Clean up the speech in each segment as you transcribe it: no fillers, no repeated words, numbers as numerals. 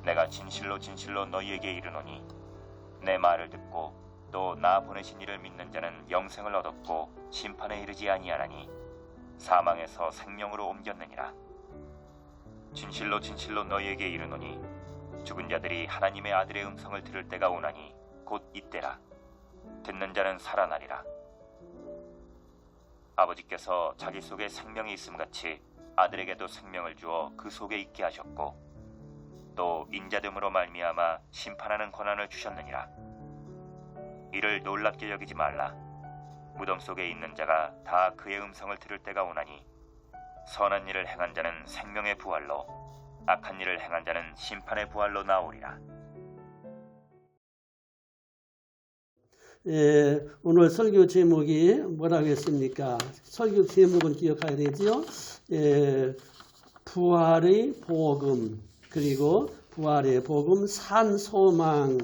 내가 진실로 진실로 너희에게 이르노니 내 말을 듣고 또 나 보내신 이를 믿는 자는 영생을 얻었고 심판에 이르지 아니하나니 사망에서 생명으로 옮겼느니라. 진실로 진실로 너희에게 이르노니 죽은 자들이 하나님의 아들의 음성을 들을 때가 오나니 곧 이때라. 듣는 자는 살아나리라. 아버지께서 자기 속에 생명이 있음같이 아들에게도 생명을 주어 그 속에 있게 하셨고 또 인자됨으로 말미암아 심판하는 권한을 주셨느니라. 이를 놀랍게 여기지 말라. 무덤 속에 있는 자가 다 그의 음성을 들을 때가 오나니 선한 일을 행한 자는 생명의 부활로 악한 일을 행한 자는 심판의 부활로 나오리라. 오늘 설교 제목이 뭐라고 했습니까? 설교 제목은 기억해야 되죠. 부활의 복음, 그리고 부활의 복음, 산소망,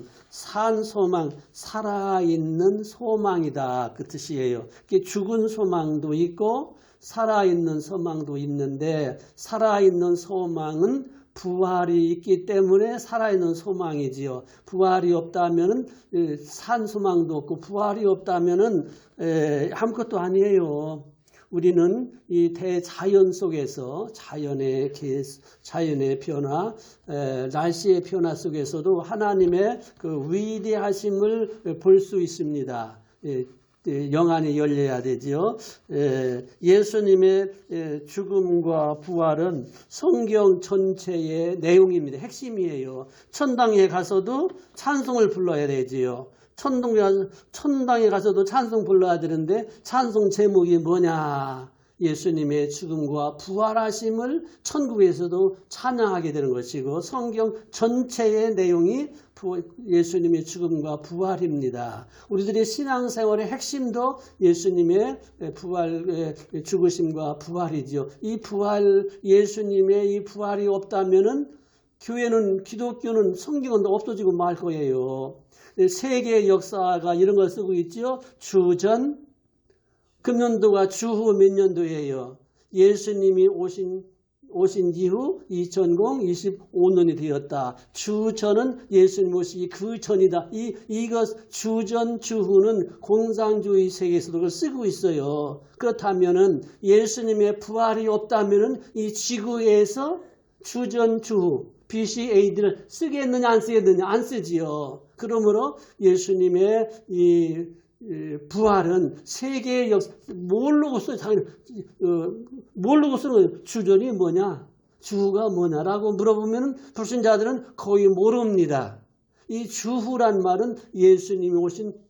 살아있는 소망이다, 그 뜻이에요. 죽은 소망도 있고 살아있는 소망도 있는데, 살아있는 소망은 부활이 있기 때문에 살아있는 소망이지요. 부활이 없다면은 산 소망도 없고, 부활이 없다면은 아무것도 아니에요. 우리는 이 대자연 속에서 자연의 변화, 날씨의 변화 속에서도 하나님의 그 위대하심을 볼 수 있습니다. 영안이 열려야 되죠. 예수님의 죽음과 부활은 성경 전체의 내용입니다. 핵심이에요. 천당에 가서도 찬송을 불러야 되지요. 천당에 가서도 찬송 불러야 되는데 찬송 제목이 뭐냐? 예수님의 죽음과 부활하심을 천국에서도 찬양하게 되는 것이고, 성경 전체의 내용이 예수님의 죽음과 부활입니다. 우리들의 신앙생활의 핵심도 예수님의 죽으심과 부활이죠. 이 부활, 예수님의 이 부활이 없다면은 교회는, 기독교는, 성경은 없어지고 말 거예요. 세계 역사가 이런 걸 쓰고 있죠. 주전, 금년도가 주후 몇 년도예요. 예수님이 오신 이후 2025년이 되었다. 주전은 예수님 오시기 그 전이다. 이것 주전, 주후는 공산주의 세계에서도 그걸 쓰고 있어요. 그렇다면은 예수님의 부활이 없다면은 이 지구에서 주전, 주후, BC, AD를 쓰겠느냐 안 쓰겠느냐? 안 쓰지요. 그러므로 예수님의 이 부활은 세계의 역사, 모르고 써요. 모르고 쓰는 주전이 뭐냐? 주후가 뭐냐라고 물어보면 불신자들은 거의 모릅니다. 이 주후란 말은 예수님이 오신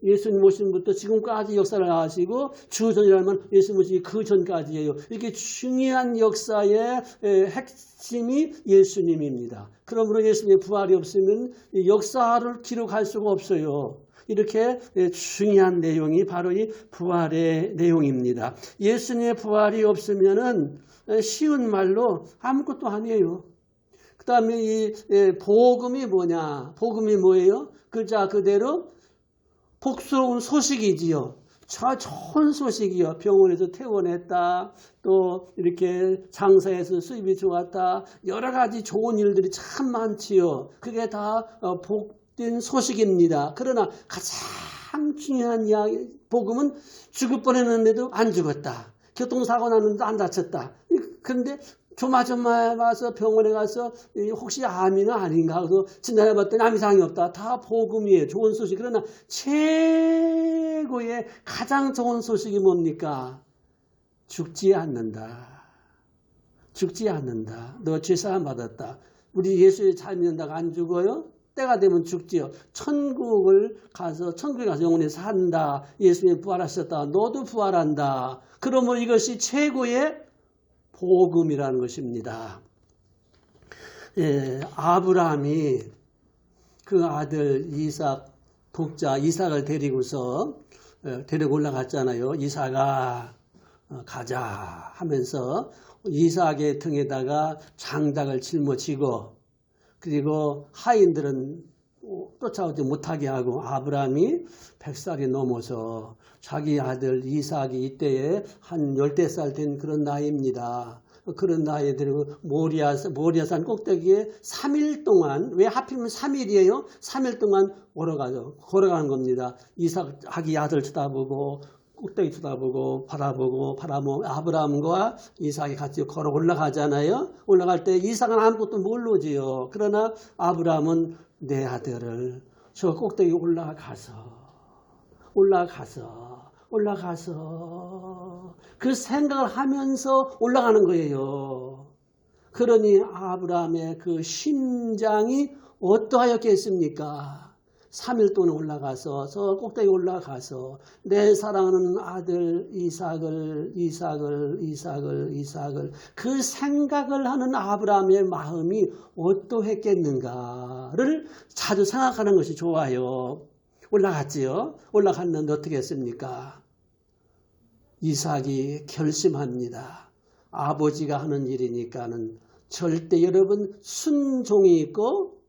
예수님 오신부터 지금까지 역사를 하시고, 주전이라는 말은 예수님 오시기 그 전까지예요. 이렇게 중요한 역사의 핵심이 예수님입니다. 그러므로 예수님의 부활이 없으면 역사를 기록할 수가 없어요. 이렇게 중요한 내용이 바로 이 부활의 내용입니다. 예수님의 부활이 없으면은 쉬운 말로 아무것도 아니에요. 그 다음에 이 복음이 뭐냐? 복음이 뭐예요? 글자 그대로 복스러운 소식이지요. 좋은 소식이요. 병원에서 퇴원했다. 또 이렇게 장사해서 수입이 좋았다. 여러 가지 좋은 일들이 참 많지요. 그게 다 복된 소식입니다. 그러나 가장 중요한 복음은 죽을 뻔했는데도 안 죽었다. 교통사고 났는데도 안 다쳤다. 그런데 조마조마 와서 병원에 가서 혹시 암이나 아닌가 하고 진단해봤더니 암 이상이 없다. 다 복음이에요. 좋은 소식. 그러나 최고의 가장 좋은 소식이 뭡니까? 죽지 않는다. 죽지 않는다. 너 죄사함 받았다. 우리 예수의 잘 믿는다고 안 죽어요? 때가 되면 죽지요. 천국에 가서 영원히 산다. 예수님이 부활하셨다. 너도 부활한다. 그러므로 이것이 최고의 복음이라는 것입니다. 아브라함이 그 아들 이삭을 데리고 올라갔잖아요. 이삭아 가자 하면서 이삭의 등에다가 장작을 짊어지고, 그리고 하인들은 쫓아오지 못하게 하고, 아브라함이 100살이 넘어서 자기 아들 이삭이 이때에 한 10살 된 그런 나이입니다. 그런 나이에 들고 모리아산 꼭대기에 3일 동안, 왜 하필이면 3일이에요? 3일 동안 걸어가는 겁니다. 자기 아들 쳐다보고 꼭대기 쳐다보고 바라보고 아브라함과 이삭이 같이 걸어 올라가잖아요. 올라갈 때 이삭은 아무것도 모르지요. 그러나 아브라함은 내 아들을 저 꼭대기 올라가서 그 생각을 하면서 올라가는 거예요. 그러니 아브라함의 그 심장이 어떠하였겠습니까? 3일 동안 올라가서 저 꼭대기 올라가서 내 사랑하는 아들 이삭을 그 생각을 하는 아브라함의 마음이 어떠했겠는가를 자주 생각하는 것이 좋아요. 올라갔지요. 올라갔는데 어떻게 했습니까? 이삭이 결심합니다. 아버지가 하는 일이니까는 절대 여러분 순종이 있고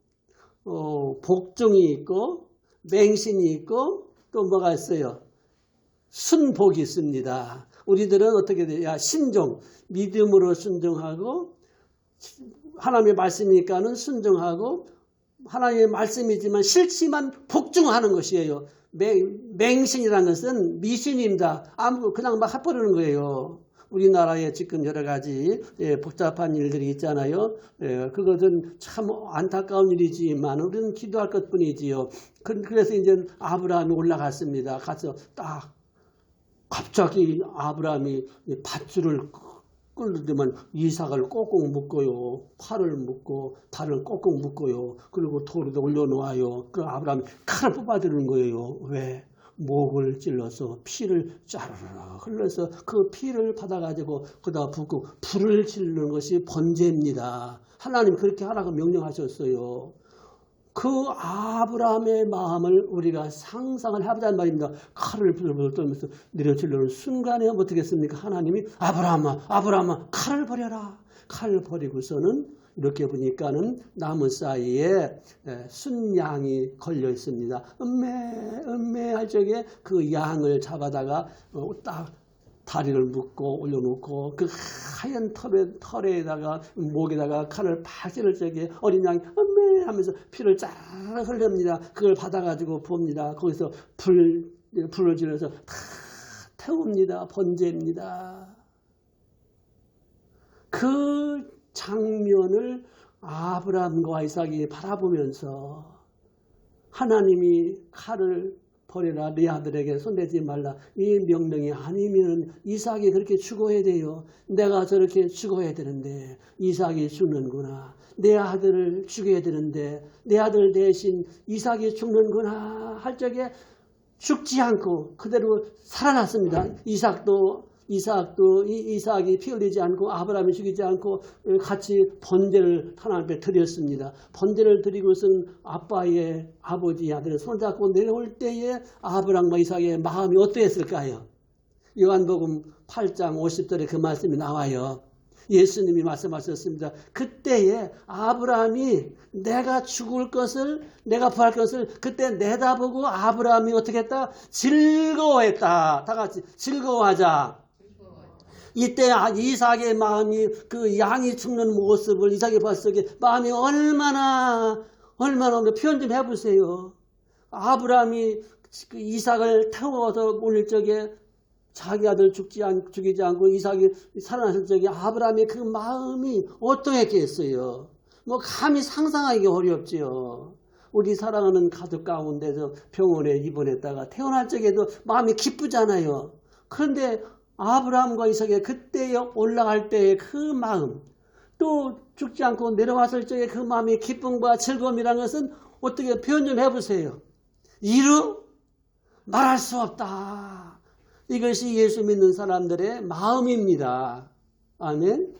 복종이 있고 맹신이 있고 또 뭐가 있어요? 순복이 있습니다. 우리들은 어떻게 돼요? 신종, 믿음으로 순종하고 하나님의 말씀이니까는 순종하고 하나님의 말씀이지만 싫지만 복종하는 것이에요. 맹신이라는 것은 미신입니다. 그냥 막 해버리는 거예요. 우리나라에 지금 여러 가지 복잡한 일들이 있잖아요. 그것은 참 안타까운 일이지만 우리는 기도할 것뿐이지요. 그래서 이제 아브라함이 올라갔습니다. 가서 딱 갑자기 아브라함이 밧줄을 끌더만 이삭을 꼭꼭 묶어요. 팔을 묶고 발을 꼭꼭 묶어요. 그리고 돌에다 올려놓아요. 그럼 아브라함이 칼을 뽑아드리는 거예요. 왜? 목을 찔러서 피를 짜르르 흘러서 그 피를 받아가지고 거기다 붓고 불을 지르는 것이 번제입니다. 하나님 그렇게 하라고 명령하셨어요. 그 아브라함의 마음을 우리가 상상을 해보자는 말입니다. 칼을 불을 떨면서 내려치려는 순간에 어떻겠습니까? 하나님이 아브라함아 칼을 버려라. 칼을 버리고서는 이렇게 보니까는 나무 사이에 순양이 걸려 있습니다. 음메 할 적에 그 양을 잡아다가 딱 다리를 묶고 올려놓고 그 하얀 털에다가 목에다가 칼을 팍 찌를 적에 어린 양이 음메 하면서 피를 쫙 흘립니다. 그걸 받아가지고 봅니다. 거기서 불을 지르면서 다 태웁니다. 번제입니다. 그 장면을 아브라함과 이삭이 바라보면서 하나님이 칼을 버려라 네 아들에게 손대지 말라 이 명령이 아니면 이삭이 그렇게 죽어야 돼요. 내가 저렇게 죽어야 되는데 이삭이 죽는구나. 내 아들을 죽여야 되는데 내 아들 대신 이삭이 죽는구나 할 적에 죽지 않고 그대로 살아났습니다. 이삭이 피 흘리지 않고 아브라함이 죽이지 않고 같이 번제를 하나님 앞에 드렸습니다. 번제를 드리고선 아버지 아들을 손잡고 내려올 때에 아브라함과 이삭의 마음이 어떠했을까요? 요한복음 8장 50절에 그 말씀이 나와요. 예수님이 말씀하셨습니다. 그때에 아브라함이 내가 죽을 것을 내가 부활할 것을 그때 내다보고 아브라함이 어떻게 했다? 즐거워했다. 다 같이 즐거워하자. 이때 이삭의 마음이 그 양이 죽는 모습을 이삭이 봤을 때 마음이 얼마나 표현 좀 해보세요. 아브라함이 그 이삭을 태워서 올릴 적에 자기 아들 죽이지 않고 이삭이 살아났을 적에 아브라함의 그 마음이 어떠했겠어요. 뭐 감히 상상하기 어렵지요. 우리 사랑하는 가족 가운데서 병원에 입원했다가 태어날 적에도 마음이 기쁘잖아요. 그런데 아브라함과 이삭의 그때에 올라갈 때의 그 마음, 또 죽지 않고 내려왔을 적에 그 마음의 기쁨과 즐거움이라는 것은 어떻게 표현 좀 해보세요. 이루 말할 수 없다. 이것이 예수 믿는 사람들의 마음입니다. 아멘.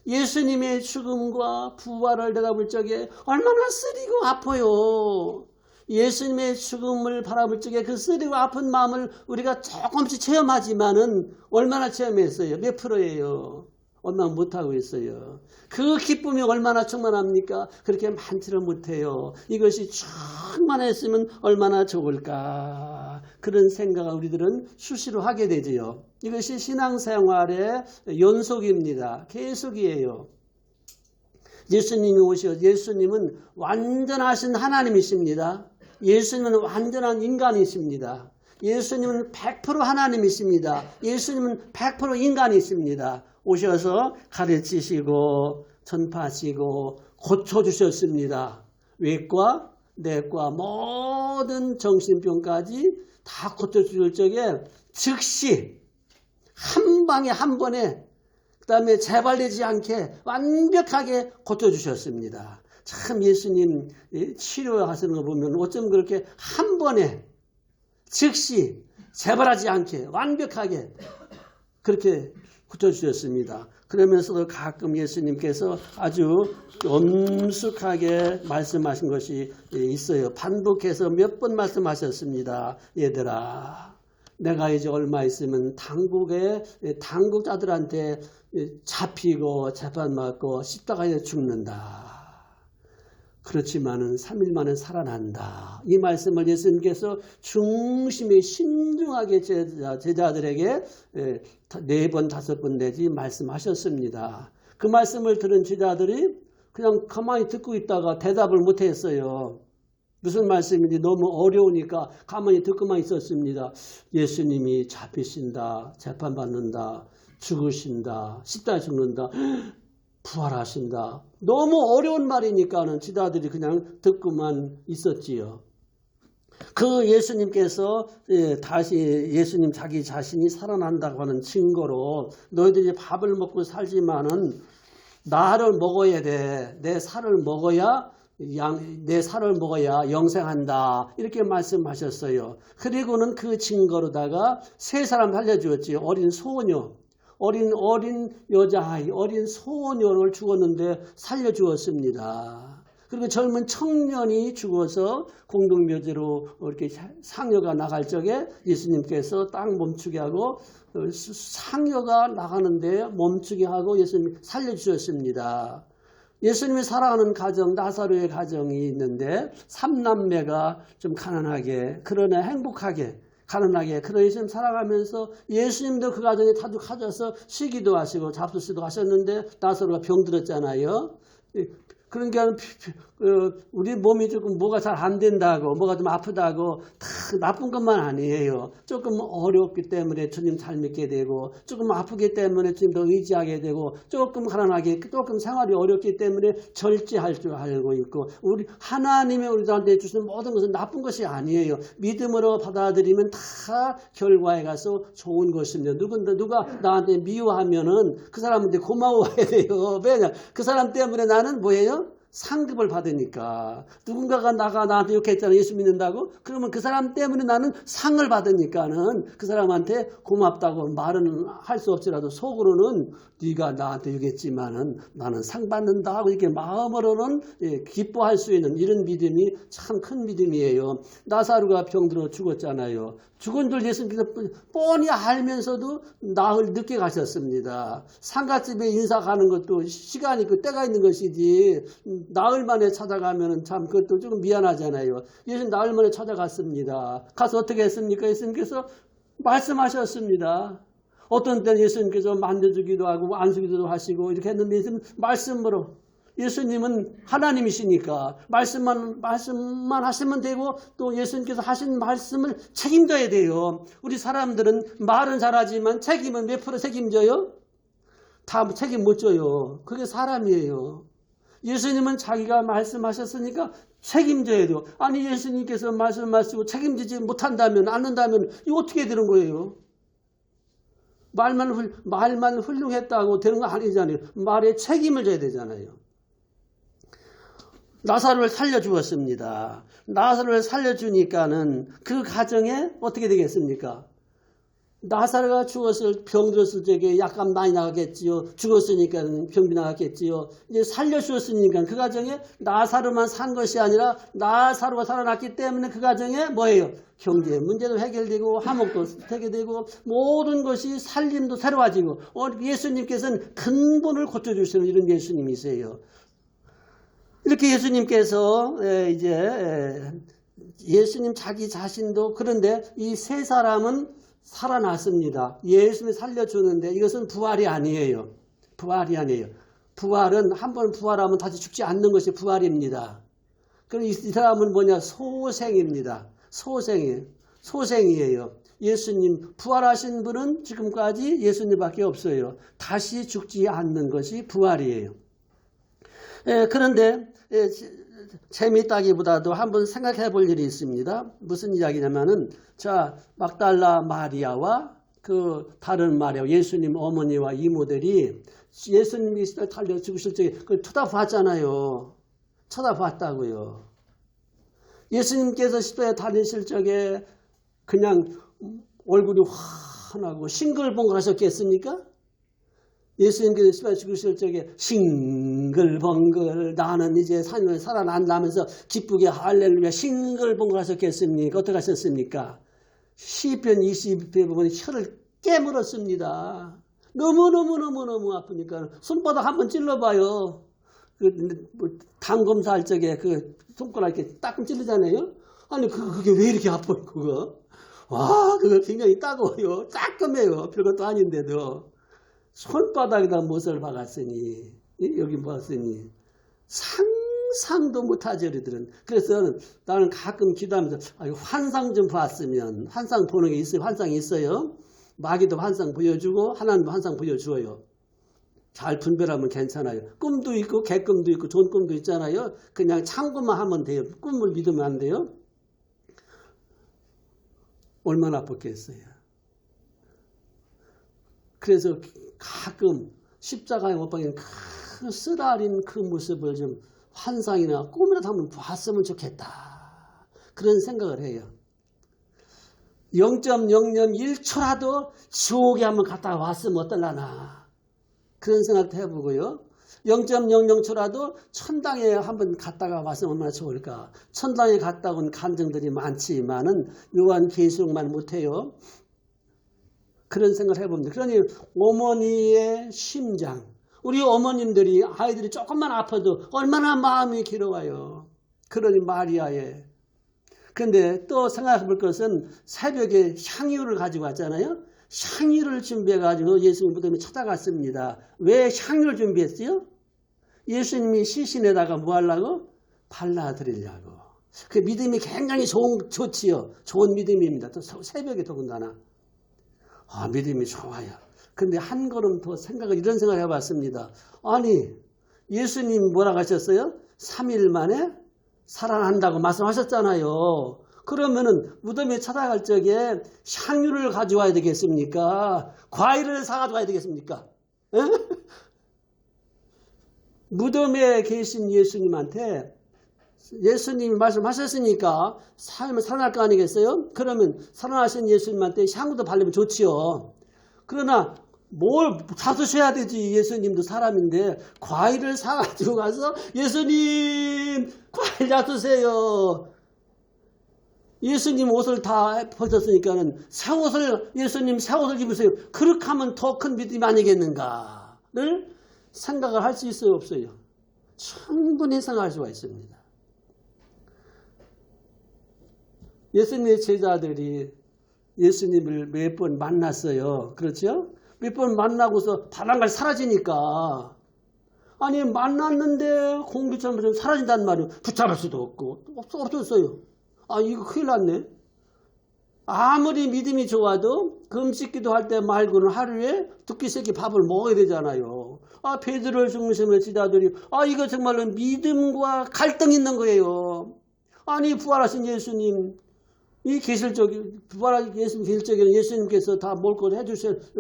예수님의 죽음과 부활을 내다볼 적에 얼마나 쓰리고 아파요. 예수님의 죽음을 바라볼 적에 그 쓰리고 아픈 마음을 우리가 조금씩 체험하지만은 얼마나 체험했어요? 몇 프로예요? 얼마 못하고 있어요. 그 기쁨이 얼마나 충만합니까? 그렇게 많지는 못해요. 이것이 충만했으면 얼마나 좋을까. 그런 생각을 우리들은 수시로 하게 되지요. 이것이 신앙생활의 연속입니다. 계속이에요. 예수님이 오셔 예수님은 완전하신 하나님이십니다. 예수님은 완전한 인간이십니다. 예수님은 100% 하나님이십니다. 예수님은 100% 인간이십니다. 오셔서 가르치시고 전파하시고 고쳐주셨습니다. 외과, 내과 모든 정신병까지 다 고쳐주실 적에 즉시 한 방에 한 번에 그 다음에 재발되지 않게 완벽하게 고쳐주셨습니다. 참 예수님 치료하시는 거 보면 어쩜 그렇게 한 번에 즉시 재발하지 않게 완벽하게 그렇게 고쳐주셨습니다. 그러면서도 가끔 예수님께서 아주 엄숙하게 말씀하신 것이 있어요. 반복해서 몇 번 말씀하셨습니다. 얘들아, 내가 이제 얼마 있으면 당국자들한테 잡히고 재판받고 십자가에 죽는다. 그렇지만은 3일 만에 살아난다. 이 말씀을 예수님께서 중심에 신중하게 제자들에게 4번, 5번 내지 말씀하셨습니다. 그 말씀을 들은 제자들이 그냥 가만히 듣고 있다가 대답을 못했어요. 무슨 말씀인지 너무 어려우니까 가만히 듣고만 있었습니다. 예수님이 잡히신다, 재판받는다, 죽으신다, 십자가에 죽는다, 부활하신다. 너무 어려운 말이니까는 지다들이 그냥 듣고만 있었지요. 그 예수님께서 다시 예수님 자기 자신이 살아난다고 하는 증거로 너희들이 밥을 먹고 살지만은 나를 먹어야 돼. 내 살을 먹어야 영생한다. 이렇게 말씀하셨어요. 그리고는 그 증거로다가 세 사람 살려주었지요. 어린 소녀. 어린 여자아이, 어린 소녀를 죽었는데 살려주었습니다. 그리고 젊은 청년이 죽어서 공동묘지로 이렇게 상여가 나갈 적에 예수님께서 딱 멈추게 하고 상여가 나가는데 멈추게 하고 예수님 살려주셨습니다. 예수님이 살아가는 가정, 나사로의 가정이 있는데 3남매가 좀 가난하게 그러나 행복하게 가난하게 그런 예수님 살아가면서 예수님도 그 가정에 자주 가셔서 쉬기도 하시고 잡수시도 하셨는데 나사로가 병들었잖아요. 그러니까 우리 몸이 조금 뭐가 잘 안 된다고 뭐가 좀 아프다고 다 나쁜 것만 아니에요. 조금 어렵기 때문에 주님 잘 믿게 되고 조금 아프기 때문에 주님 더 의지하게 되고 조금 가난하게 조금 생활이 어렵기 때문에 절제할 줄 알고 있고 우리 하나님이 우리들한테 주신 모든 것은 나쁜 것이 아니에요. 믿음으로 받아들이면 다 결과에 가서 좋은 것입니다. 누가 나한테 미워하면은 그 사람한테 고마워해야 돼요. 왜냐 그 사람 때문에 나는 뭐예요? 상급을 받으니까. 누군가가 나한테 욕했잖아요. 예수 믿는다고? 그러면 그 사람 때문에 나는 상을 받으니까는 그 사람한테 고맙다고 말은 할 수 없지라도 속으로는 네가 나한테 욕했지만은 나는 상 받는다 하고 이렇게 마음으로는 기뻐할 수 있는 이런 믿음이 참 큰 믿음이에요. 나사로가 병들어 죽었잖아요. 죽은 줄 예수님께서 뻔히 알면서도 나흘 늦게 가셨습니다. 상가집에 인사 가는 것도 시간이 있고 때가 있는 것이지 나흘 만에 찾아가면 참 그것도 조금 미안하잖아요. 예수님 나흘 만에 찾아갔습니다. 가서 어떻게 했습니까? 예수님께서 말씀하셨습니다. 어떤 때는 예수님께서 만져주기도 하고 안수기도 하시고 이렇게 했는데 예수님 말씀으로 예수님은 하나님이시니까 말씀만 하시면 되고 또 예수님께서 하신 말씀을 책임져야 돼요. 우리 사람들은 말은 잘하지만 책임은 몇 프로 책임져요? 다 책임 못 져요. 그게 사람이에요. 예수님은 자기가 말씀하셨으니까 책임져야 돼요. 아니 예수님께서 말씀하시고 책임지지 못한다면 않는다면 이거 어떻게 되는 거예요? 말만 훌륭했다고 되는 거 아니잖아요. 말에 책임을 져야 되잖아요. 나사로를 살려주었습니다. 나사로를 살려주니까는 그 가정에 어떻게 되겠습니까? 나사로가 병들었을 적에 약간 많이 나갔겠지요. 죽었으니까 병비 나갔겠지요. 이제 살려주었으니까 그 가정에 나사로만 산 것이 아니라 나사로가 살아났기 때문에 그 가정에 뭐예요? 경제 문제도 해결되고 화목도 해결되고 모든 것이 살림도 새로워지고 예수님께서는 근본을 고쳐주시는 이런 예수님이세요. 이렇게 예수님께서 이제 예수님 자기 자신도 그런데 이 세 사람은 살아났습니다. 예수님이 살려주는데 이것은 부활이 아니에요. 부활이 아니에요. 부활은 한 번 부활하면 다시 죽지 않는 것이 부활입니다. 그럼 이 사람은 뭐냐? 소생입니다. 소생이에요. 예수님 부활하신 분은 지금까지 예수님밖에 없어요. 다시 죽지 않는 것이 부활이에요. 그런데 재미있다기보다도 한번 생각해 볼 일이 있습니다. 무슨 이야기냐면은 자 막달라 마리아와 그 다른 마리아 예수님 어머니와 이모들이 예수님이 달려 죽으실 적에 그걸 쳐다봤잖아요. 쳐다봤다고요. 예수님께서 십자가에 달리실 적에 그냥 얼굴이 환하고 싱글벙글하셨겠습니까? 예수님께서 십자가에 죽으실 적에 싱글벙글 나는 이제 삶을 살아난다면서 기쁘게 할렐루야 싱글벙글하셨겠습니까? 어떻게 하셨습니까? 시편 22편 보면 혀를 깨물었습니다. 너무너무 아프니까 손바닥 한번 찔러봐요. 당 검사할 적에 그 손가락 이렇게 따끔 찔르잖아요. 아니 그게 왜 이렇게 아파요 그거? 와 그거 굉장히 따가워요. 따끔해요. 별것도 아닌데도 손바닥에다 못을 박았으니 여기 봤으니 상상도 못하죠 우리들은. 그래서 나는 가끔 기도하면서 환상 좀 봤으면 환상 보는 게 있어요. 환상이 있어요. 마귀도 환상 보여주고 하나님도 환상 보여주어요. 잘 분별하면 괜찮아요. 꿈도 있고 개꿈도 있고 좋은 꿈도 있잖아요. 그냥 참고만 하면 돼요. 꿈을 믿으면 안 돼요. 얼마나 아팠겠어요. 그래서 가끔 십자가에 못 박힌 그 쓰라린 그 모습을 좀 환상이나 꿈이라도 한번 봤으면 좋겠다. 그런 생각을 해요. 0.001초라도 지옥에 한번 갔다 왔으면 어떨라나. 그런 생각도 해보고요. 0.00초라도 천당에 한번 갔다가 왔으면 얼마나 좋을까. 천당에 갔다 온 간증들이 많지만은 요한계시록만 못해요. 그런 생각을 해봅니다. 그러니 어머니의 심장, 우리 어머님들이 아이들이 조금만 아파도 얼마나 마음이 괴로워요. 그러니 마리아의. 그런데 또 생각해 볼 것은 새벽에 향유를 가지고 왔잖아요. 향유를 준비해가지고 예수님 무덤에 찾아갔습니다. 왜 향유를 준비했어요? 예수님이 시신에다가 뭐 하려고? 발라드리려고. 그 믿음이 굉장히 좋지요. 좋은 믿음입니다. 또 새벽에 더군다나. 믿음이 좋아요. 근데 한 걸음 더 이런 생각을 해봤습니다. 아니, 예수님 뭐라고 하셨어요? 3일 만에 살아난다고 말씀하셨잖아요. 그러면은 무덤에 찾아갈 적에 향유를 가져와야 되겠습니까? 과일을 사가져와야 되겠습니까? 에? 무덤에 계신 예수님한테 예수님이 말씀하셨으니까 삶을 살아날 거 아니겠어요? 그러면 살아나신 예수님한테 향유도 바르면 좋지요. 그러나 뭘 사드셔야 되지. 예수님도 사람인데 과일을 사가지고 가서 예수님 과일 사드세요. 예수님 옷을 다 벗었으니까는 예수님 새 옷을 입으세요. 그렇게 하면 더 큰 믿음이 아니겠는가를 생각을 할 수 있어요, 없어요? 충분히 생각할 수가 있습니다. 예수님의 제자들이 예수님을 몇 번 만났어요. 그렇죠? 몇 번 만나고서 바람갈 사라지니까 아니 만났는데 공기처럼 좀 사라진다는 말은 붙잡을 수도 없고 없었어요. 이거 큰일 났네. 아무리 믿음이 좋아도 금식기도 할 때 말고는 하루에 2끼 밥을 먹어야 되잖아요. 베드로를 중심으로 지자들이 이거 정말로 믿음과 갈등이 있는 거예요. 아니 부활하신 예수님 이 계실 적에 부활하신 예수님 계실 적에는 예수님께서 다 먹을 걸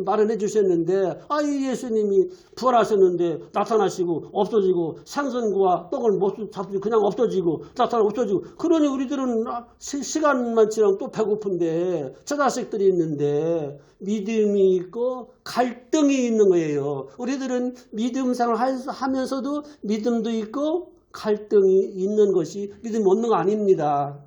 마련해 주셨는데 이 예수님이 부활하셨는데 나타나시고 없어지고 생선과 떡을 못 잡고 그냥 없어지고 나타나고 없어지고 그러니 우리들은 시간만 지나면 또 배고픈데 처자식들이 있는데 믿음이 있고 갈등이 있는 거예요. 우리들은 믿음 생활을 하면서도 믿음도 있고 갈등이 있는 것이 믿음이 없는 거 아닙니다.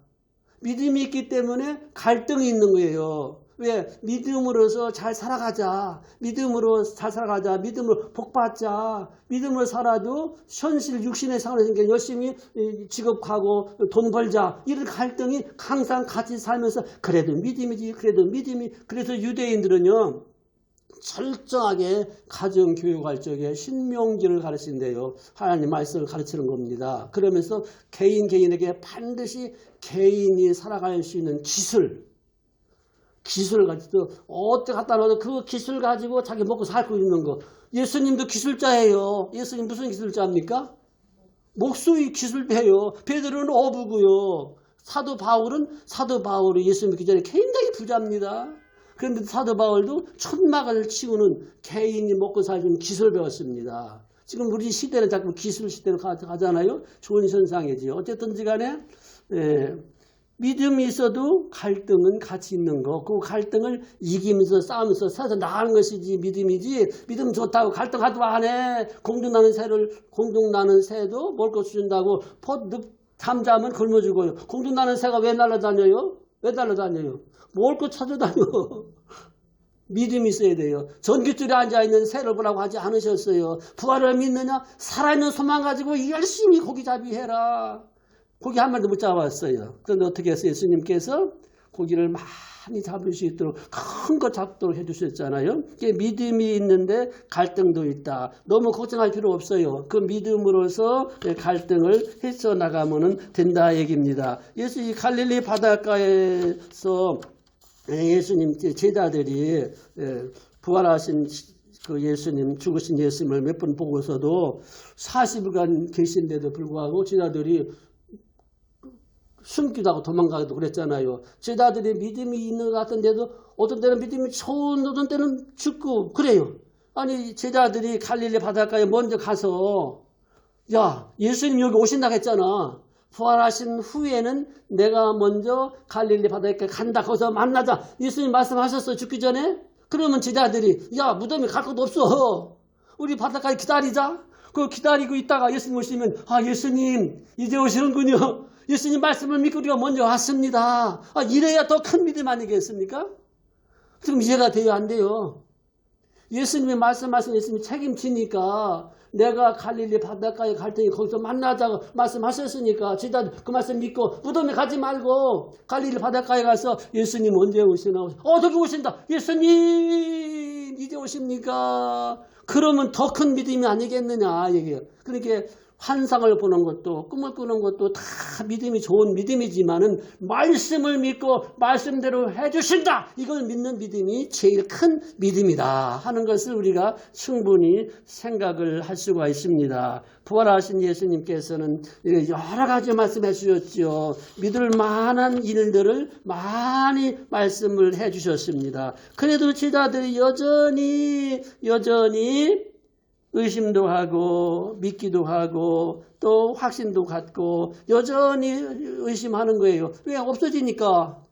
믿음이 있기 때문에 갈등이 있는 거예요. 왜? 믿음으로서 잘 살아가자. 믿음으로 잘 살아가자. 믿음으로 복받자. 믿음으로 살아도 현실 육신의 상황에서 열심히 직업하고 돈 벌자. 이런 갈등이 항상 같이 살면서 그래도 믿음이지. 그래도 믿음이. 그래서 유대인들은요. 철저하게 가정교육할 적에 신명기를 가르친대요. 하나님 말씀을 가르치는 겁니다. 그러면서 개인에게 반드시 개인이 살아갈 수 있는 기술을 가지고 어떻게 갖다 놔도 그 기술 가지고 자기 먹고 살고 있는 거. 예수님도 기술자예요. 예수님 무슨 기술자입니까? 목수의 기술자예요. 베드로는 어부고요. 사도 바울이 예수님 믿기 전에 굉장히 부자입니다. 그런데 사도 바울도 천막을 치우는 개인이 먹고 살는 기술을 배웠습니다. 지금 우리 시대는 자꾸 기술 시대로 가잖아요. 좋은 현상이지요. 어쨌든지 간에 믿음이 있어도 갈등은 같이 있는 거. 그 갈등을 이기면서 싸우면서 살아서 나가는 것이지 믿음이지. 믿음 좋다고 갈등하도 안 해. 공중 나는 새도 먹을 것 주신다고 잠자면 굶어 죽어요. 공중 나는 새가 왜 날아다녀요? 먹을 거 찾아다녀. 믿음이 있어야 돼요. 전깃줄에 앉아있는 새를 보라고 하지 않으셨어요. 부활을 믿느냐? 살아있는 소망 가지고 열심히 고기잡이 해라. 고기 한 마리도 못 잡았어요. 그런데 어떻게 했어요? 예수님께서 고기를 많이 잡을 수 있도록 큰 거 잡도록 해주셨잖아요. 이게 믿음이 있는데 갈등도 있다. 너무 걱정할 필요 없어요. 그 믿음으로서 갈등을 헤쳐나가면 된다 얘기입니다. 예수님 갈릴리 바닷가에서 예수님 제자들이 부활하신 그 예수님, 죽으신 예수님을 몇 번 보고서도 40일간 계신데도 불구하고 제자들이 숨기도 하고 도망가기도 그랬잖아요. 제자들이 믿음이 있는 것 같은데도 어떤 때는 믿음이 좋은 어떤 때는 죽고 그래요. 아니 제자들이 갈릴리 바닷가에 먼저 가서 야 예수님 여기 오신다고 했잖아. 부활하신 후에는 내가 먼저 갈릴리 바닷가에 간다. 거기서 만나자. 예수님 말씀하셨어 죽기 전에. 그러면 제자들이 야 무덤에 갈 것도 없어. 우리 바닷가에 기다리자. 그 기다리고 있다가 예수님 오시면 아 예수님 이제 오시는군요. 예수님 말씀을 믿고 우리가 먼저 왔습니다. 아, 이래야 더 큰 믿음 아니겠습니까? 지금 이해가 돼요 안 돼요? 예수님이 말씀하신 예수님이 책임지니까 내가 갈릴리 바닷가에 갈 테니 거기서 만나자고 말씀하셨으니까 제자들 그 말씀 믿고 무덤에 가지 말고 갈릴리 바닷가에 가서 예수님 언제 오시나 저기 오신다. 예수님 이제 오십니까? 그러면 더 큰 믿음이 아니겠느냐 얘기해요. 그러니까 환상을 보는 것도 꿈을 꾸는 것도 다 믿음이 좋은 믿음이지만은 말씀을 믿고 말씀대로 해주신다. 이걸 믿는 믿음이 제일 큰 믿음이다 하는 것을 우리가 충분히 생각을 할 수가 있습니다. 부활하신 예수님께서는 여러 가지 말씀해 주셨죠. 믿을 만한 일들을 많이 말씀을 해 주셨습니다. 그래도 제자들이 여전히 의심도 하고 믿기도 하고 또 확신도 갖고 여전히 의심하는 거예요. 왜? 없어지니까.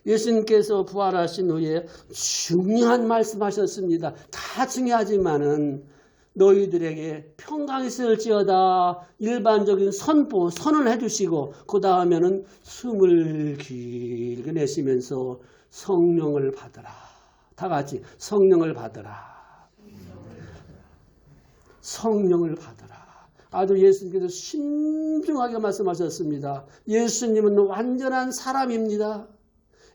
예수님께서 부활하신 후에 중요한 말씀하셨습니다. 다 중요하지만은 너희들에게 평강이 있을지어다 일반적인 선을 해주시고 그 다음에는 숨을 길게 내쉬면서 성령을 받으라. 다 같이 성령을 받으라. 성령을 받으라. 아주 예수님께서 신중하게 말씀하셨습니다. 예수님은 완전한 사람입니다.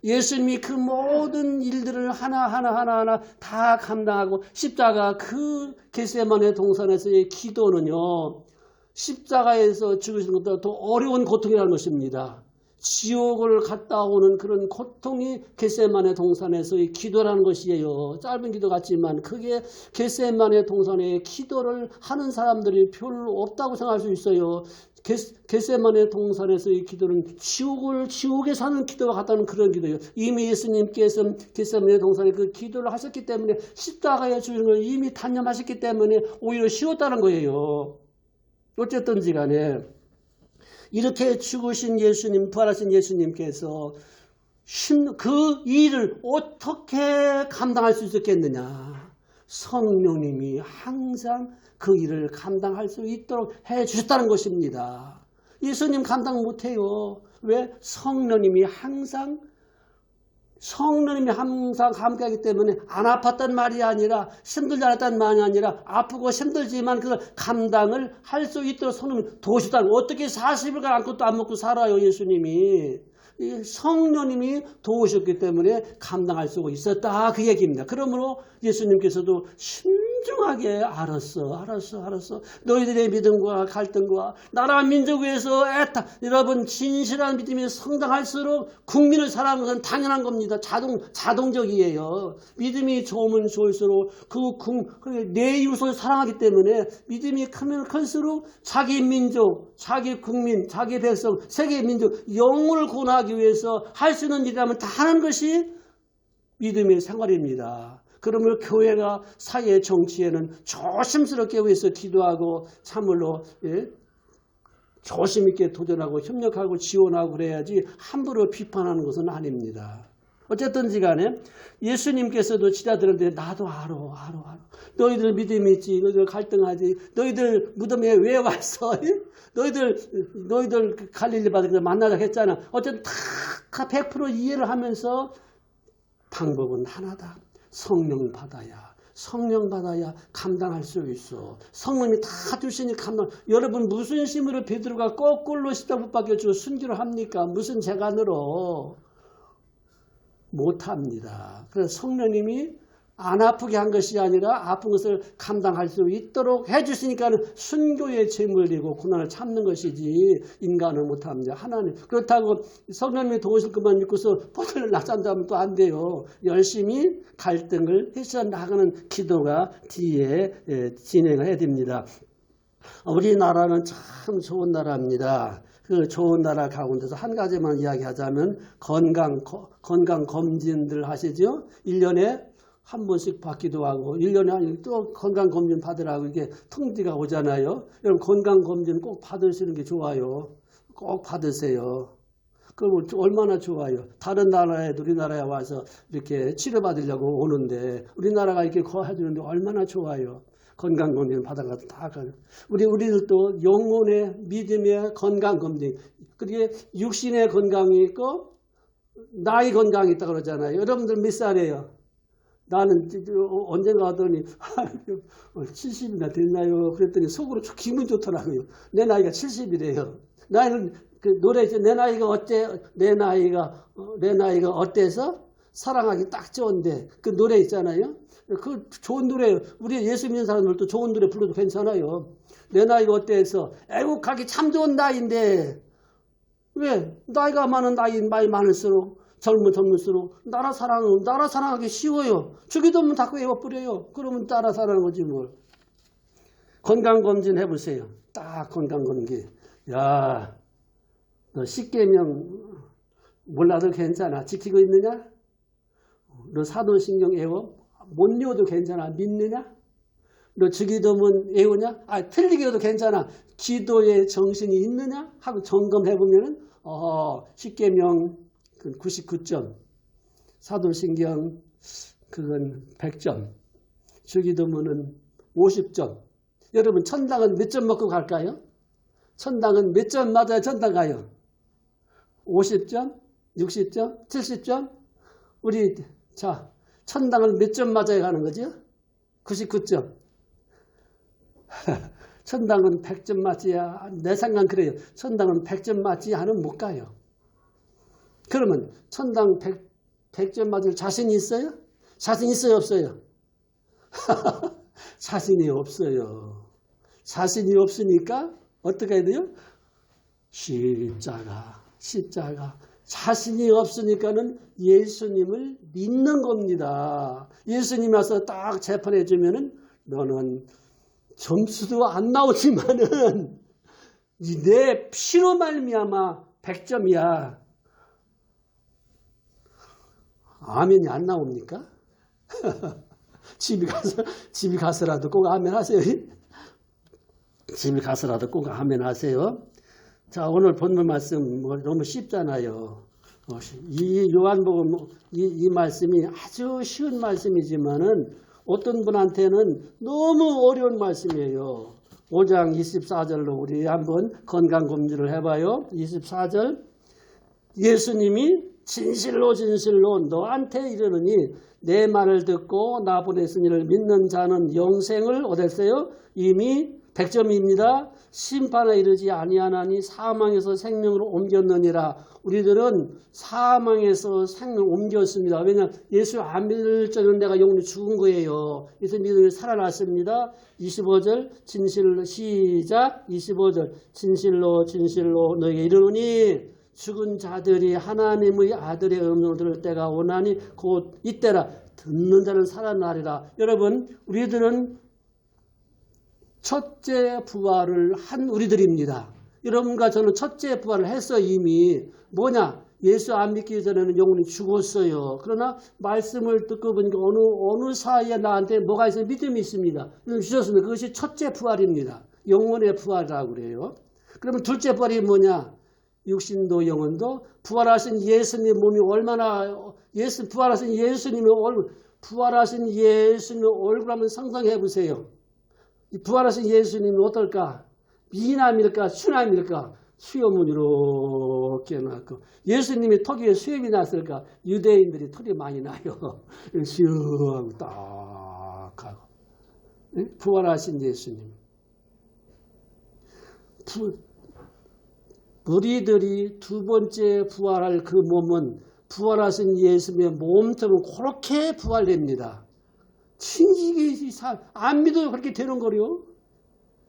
예수님이 그 모든 일들을 하나하나 다 감당하고 십자가 그 겟세마네 동산에서의 기도는요. 십자가에서 죽으시는 것보다 더 어려운 고통이라는 것입니다. 지옥을 갔다 오는 그런 고통이 겟세마네 동산에서의 기도라는 것이에요. 짧은 기도 같지만 그게 겟세마네 동산의 기도를 하는 사람들이 별로 없다고 생각할 수 있어요. 겟세마네 동산에서의 기도는 지옥에 사는 기도와 같다는 그런 기도예요. 이미 예수님께서 겟세마네 동산에 그 기도를 하셨기 때문에 십자가에 죽는 걸 이미 단념하셨기 때문에 오히려 쉬웠다는 거예요. 어쨌든지 간에 이렇게 죽으신 예수님, 부활하신 예수님께서 그 일을 어떻게 감당할 수 있었겠느냐. 성령님이 항상 그 일을 감당할 수 있도록 해주셨다는 것입니다. 예수님 감당 못해요. 왜? 성령님이 항상 성령님이 항상 함께하기 때문에 안 아팠단 말이 아니라 힘들지 않았단 말이 아니라 아프고 힘들지만 그걸 감당을 할 수 있도록 성령님이 도우시다. 어떻게 40일간 아무것도 안 먹고 살아요 예수님이. 이 성령님이 도우셨기 때문에 감당할 수 있었다 그 얘기입니다. 그러므로 예수님께서도 신중하게 알았어. 너희들의 믿음과 갈등과 나라 민족 위해서 애타 여러분 진실한 믿음이 성장할수록 국민을 사랑하는 것은 당연한 겁니다. 자동적이에요. 믿음이 좋으면 좋을수록 내 이웃을 사랑하기 때문에 믿음이 크면 클수록 자기 민족, 자기 국민, 자기 백성, 세계 민족 영혼을 구원하기 위해서 할 수 있는 일이라면 다 하는 것이 믿음의 생활입니다. 그러므로 교회가 사회 정치에는 조심스럽게 위해서 기도하고 참으로 조심 있게 도전하고 협력하고 지원하고 그래야지 함부로 비판하는 것은 아닙니다. 어쨌든지 간에 예수님께서도 지자들한테 나도 알아. 너희들 믿음이 있지. 너희들 갈등하지. 너희들 무덤에 왜 왔어? 너희들 갈릴리 바다에서 만나자 했잖아. 어쨌든 다 100% 이해를 하면서 방법은 하나다. 성령 받아야 감당할 수 있어. 성령이 다 주시니 감당. 여러분 무슨 힘으로 베드로가 거꾸로 십자가 박혀주고 순교를 합니까? 무슨 재간으로? 못합니다. 그래서 성령님이 안 아프게 한 것이 아니라 아픈 것을 감당할 수 있도록 해주시니까 순교의 죄물을 지고 고난을 참는 것이지 인간은 못합니다. 하나님 그렇다고 성령님이 도우실 것만 믿고서 포도를 낙산다면 또 안 돼요. 열심히 갈등을 헤쳐나가는 기도가 뒤에 진행을 해야 됩니다. 우리나라는 참 좋은 나라입니다. 그 좋은 나라 가운데서 한 가지만 이야기하자면 건강 검진들 하시죠. 1년에 한 번씩 받기도 하고 1년에 또 건강검진 받으라고 이게 통지가 오잖아요. 여러분 건강검진 꼭 받으시는 게 좋아요. 꼭 받으세요. 그러면 얼마나 좋아요. 다른 나라에도 우리나라에 와서 이렇게 치료받으려고 오는데 우리나라가 이렇게 해주는데 얼마나 좋아요. 건강검진 받아가지고 다 가요. 우리들도 영혼의 믿음의 건강검진. 그게 육신의 건강이 있고 나이 건강이 있다고 그러잖아요. 여러분들 몇 살이에요? 나는 언젠가 하더니 70이나 됐나요? 그랬더니 속으로 기분 좋더라고요. 내 나이가 70이래요. 나이는 그 노래 있죠. 내 나이가 어때? 내 나이가 어때서? 사랑하기 딱 좋은데 그 노래 있잖아요. 그 좋은 노래 우리 예수 믿는 사람들도 좋은 노래 불러도 괜찮아요. 내 나이가 어때서? 애국하기 참 좋은 나이인데 왜? 나이가 많은 나이 많을수록 젊을수록 나라 사랑하기 쉬워요. 주기도 하면 자꾸 외워버려요. 그러면 나라 사랑하는 거지 뭘. 건강검진 해보세요. 딱 건강검진. 야, 너 10계명 몰라도 괜찮아. 지키고 있느냐? 너 사도신경 외워? 못 외워도 괜찮아. 믿느냐? 너 주기도문 외우냐? 틀리게 해도 괜찮아. 기도의 정신이 있느냐? 하고 점검해보면은 10계명 99점, 사도신경 그건 100점, 주기도문은 50점. 여러분 천당은 몇 점 먹고 갈까요? 천당은 몇 점 맞아야 천당 가요? 50점? 60점? 70점? 우리 천당은 몇 점 맞아야 가는 거죠? 99점. 천당은 100점 맞지야. 내 생각은 그래요. 천당은 100점 맞지 않으면 못 가요. 그러면 천당 100점 맞을 자신이 있어요? 자신 있어요? 없어요? 자신이 없어요. 자신이 없으니까 어떻게 해야 돼요? 십자가. 자신이 없으니까는 예수님을 믿는 겁니다. 예수님이 와서 딱 재판해 주면은 너는 점수도 안 나오지만은 내 피로 말미암아 100점이야. 아멘이 안 나옵니까? 집에 가서라도 꼭 아멘 하세요. 집에 가서라도 꼭 아멘 하세요. 자, 오늘 본문 말씀 너무 쉽잖아요. 이 요한복음 이 말씀이 아주 쉬운 말씀이지만은 어떤 분한테는 너무 어려운 말씀이에요. 5장 24절로 우리 한번 건강검진을 해봐요. 24절 예수님이 진실로 진실로 너한테 이르느니 내 말을 듣고 나 보냈으니 이를 믿는 자는 영생을 얻었어요. 이미 100점입니다. 심판에 이르지 아니하나니 사망에서 생명으로 옮겼느니라. 우리들은 사망에서 생명 옮겼습니다. 왜냐하면 예수 안 믿을 적은 내가 영원히 죽은 거예요. 그래서 믿음이 살아났습니다. 25절 진실로 시작 25절 진실로 진실로 너에게 이르노니 죽은 자들이 하나님의 아들의 음성을 들을 때가 오나니 곧 이때라. 듣는 자는 살아나리라. 여러분 우리들은 첫째 부활을 한 우리들입니다. 여러분과 저는 첫째 부활을 했어. 이미 뭐냐? 예수 안 믿기 전에는 영혼이 죽었어요. 그러나 말씀을 듣고 보니까 어느 사이에 나한테 뭐가 있으면 믿음이 있습니다. 주셨습니다. 그것이 첫째 부활입니다. 영혼의 부활이라고 그래요. 그러면 둘째 부활이 뭐냐? 육신도 영혼도 부활하신 예수님의 몸이 얼마나 부활하신 예수님의 얼굴 한번 상상해 보세요. 부활하신 예수님이 어떨까? 미남일까? 추남일까? 수염은 이렇게 났고 예수님이 턱 위에 수염이 났을까? 유대인들이 턱이 많이 나요. 수염 딱 하고 부활하신 예수님. 우리들이 두 번째 부활할 그 몸은 부활하신 예수님의 몸처럼 그렇게 부활됩니다. 진직이 안 믿어도 그렇게 되는 거요.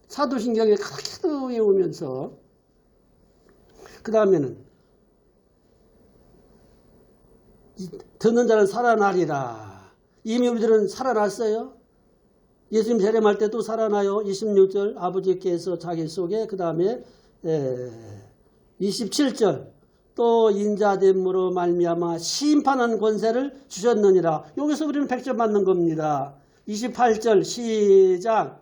사도신경에 그렇게도 외우면서 그 다음에는 듣는 자는 살아나리라. 이미 우리들은 살아났어요. 예수님 재림할 때 또 살아나요. 26절 아버지께서 자기 속에 그 다음에 27절 또 인자됨으로 말미암아 심판하는 권세를 주셨느니라. 여기서 우리는 100점 받는 겁니다. 28절 시작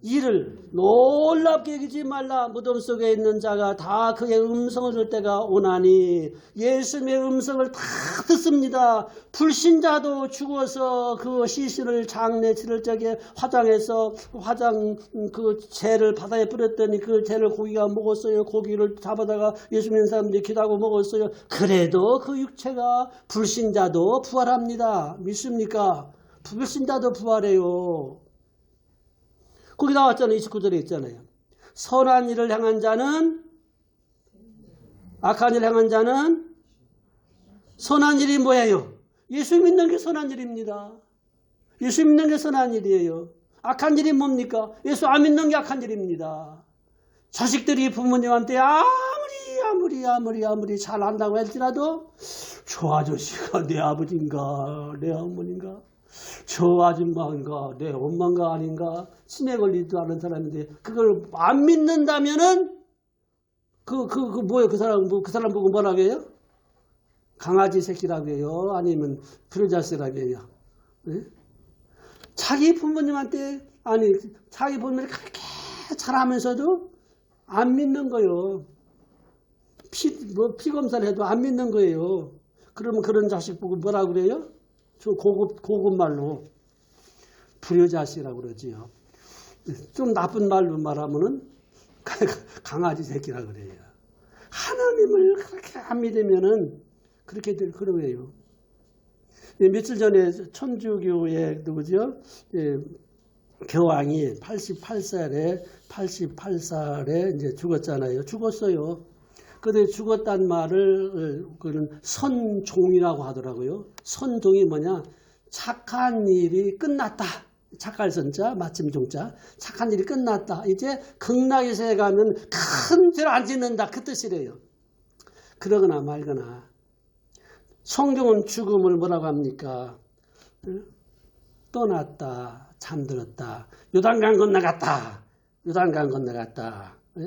이를 놀랍게 여기지 말라. 무덤 속에 있는 자가 다 그의 음성을 들을 때가 오나니 예수님의 음성을 다 듣습니다. 불신자도 죽어서 그 시신을 장례 치를 적에 화장해서 그 재를 바다에 뿌렸더니 그 재를 고기가 먹었어요. 고기를 잡아다가 예수 믿는 사람들이 기도하고 먹었어요. 그래도 그 육체가 불신자도 부활합니다. 믿습니까? 불신자도 부활해요. 거기 나왔잖아요. 29절에 있잖아요. 선한 일을 향한 자는 악한 일을 향한 자는 선한 일이 뭐예요? 예수 믿는 게 선한 일입니다. 예수 믿는 게 선한 일이에요. 악한 일이 뭡니까? 예수 안 믿는 게 악한 일입니다. 자식들이 부모님한테 아무리 잘 안다고 할지라도 저 아저씨가 내 아버지인가 내 어머니인가 저 아줌마인가 내 엄마인가 아닌가 치매 걸리지도 않은 사람인데 그걸 안 믿는다면은 뭐예요? 그 사람 보고 뭐라고 해요? 강아지 새끼라고 해요? 아니면 불효자씨라고 해요? 네? 자기 부모님한테 자기 부모님이 그렇게 잘하면서도 안 믿는 거예요. 피 검사를 해도 안 믿는 거예요. 그러면 그런 자식 보고 뭐라고 그래요? 저 고급 말로 불효자씨라고 그러지요. 좀 나쁜 말로 말하면은 강아지 새끼라 그래요. 하나님을 그렇게 안 믿으면은 그렇게 될 거예요. 며칠 전에 천주교의 누구죠? 교황이 88살에 이제 죽었잖아요. 죽었어요. 근데 죽었단 말을 그는 선종이라고 하더라고요. 선종이 뭐냐? 착한 일이 끝났다. 착할 선자, 마침 종자. 착한 일이 끝났다. 이제 극락에서 가면 큰 죄를 안 짓는다. 그 뜻이래요. 그러거나 말거나. 성경은 죽음을 뭐라고 합니까? 떠났다. 잠들었다. 요단강 건너갔다.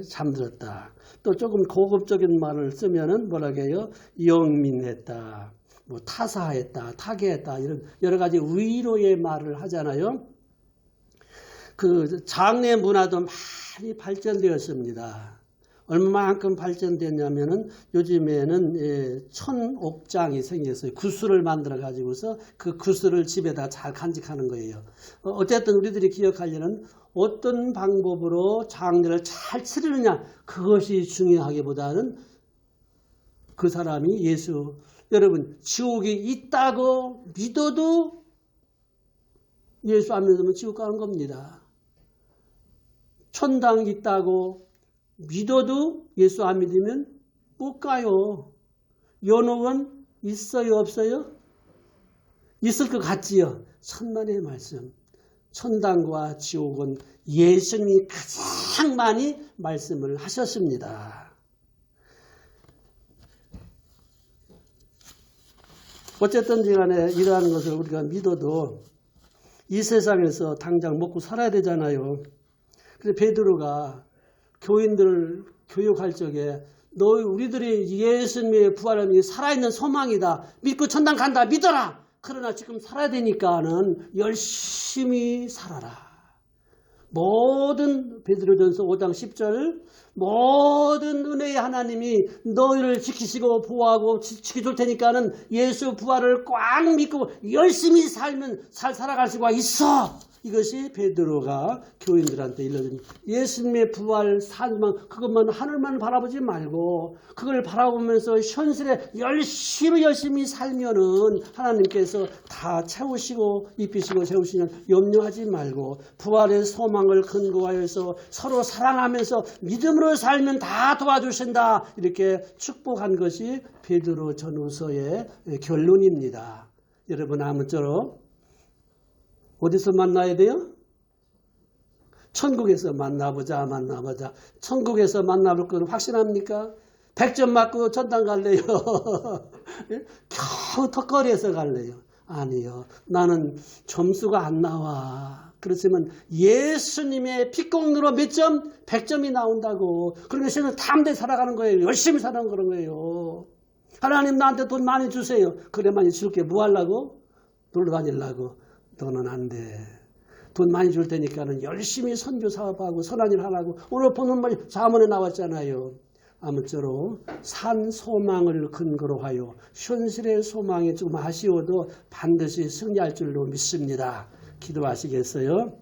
잠들었다. 또 조금 고급적인 말을 쓰면은 뭐라고 해요? 영민했다. 뭐 타사했다. 타계했다. 이런 여러 가지 위로의 말을 하잖아요. 그 장례 문화도 많이 발전되었습니다. 얼마만큼 발전됐냐면은 요즘에는 천옥장이 생겼어요. 구슬을 만들어 가지고서 그 구슬을 집에다 잘 간직하는 거예요. 어쨌든 우리들이 기억하려는 어떤 방법으로 장례를 잘 치르느냐 그것이 중요하기보다는 그 사람이 예수 여러분 지옥이 있다고 믿어도 예수 안 믿으면 지옥 가는 겁니다. 천당 있다고 믿어도 예수 안 믿으면 못 가요. 연옥은 있어요 없어요? 있을 것 같지요. 천만의 말씀. 천당과 지옥은 예수님이 가장 많이 말씀을 하셨습니다. 어쨌든 간에 이러한 것을 우리가 믿어도 이 세상에서 당장 먹고 살아야 되잖아요. 그래서 베드로가 교인들을 교육할 적에 너 우리들이 예수님의 부활은 살아있는 소망이다. 믿고 천당 간다. 믿어라. 그러나 지금 살아야 되니까는 열심히 살아라. 모든 베드로전서 5장 10절 모든 은혜의 하나님이 너희를 지키시고 보호하고 지켜줄 테니까는 예수 부활을 꽉 믿고 열심히 살면 살아갈 수가 있어. 이것이 베드로가 교인들한테 일러준 예수님의 부활 사주만 그것만 하늘만 바라보지 말고 그걸 바라보면서 현실에 열심히 살면은 하나님께서 다 채우시고 입히시고 세우시면 염려하지 말고 부활의 소망을 근거하여서 서로 사랑하면서 믿음으로 살면 다 도와주신다. 이렇게 축복한 것이 베드로 전후서의 결론입니다. 여러분 아무쪼록 어디서 만나야 돼요? 천국에서 만나보자. 천국에서 만나볼 건 확신합니까? 100점 맞고 천당 갈래요? 겨우 턱걸이에서 갈래요? 아니요. 나는 점수가 안 나와. 그렇지만 예수님의 핏공로로 몇 점? 100점이 나온다고. 그러면 저는 탐대 살아가는 거예요. 열심히 살아가는 그런 거예요. 하나님 나한테 돈 많이 주세요. 그래 많이 줄게. 뭐 하려고? 놀러 다니려고. 너는 안 돼. 돈 많이 줄 테니까는 열심히 선교 사업하고 선한 일 하라고. 오늘 보는 말 자문에 나왔잖아요. 아무쪼록 산 소망을 근거로 하여 현실의 소망이 조금 아쉬워도 반드시 승리할 줄로 믿습니다. 기도하시겠어요?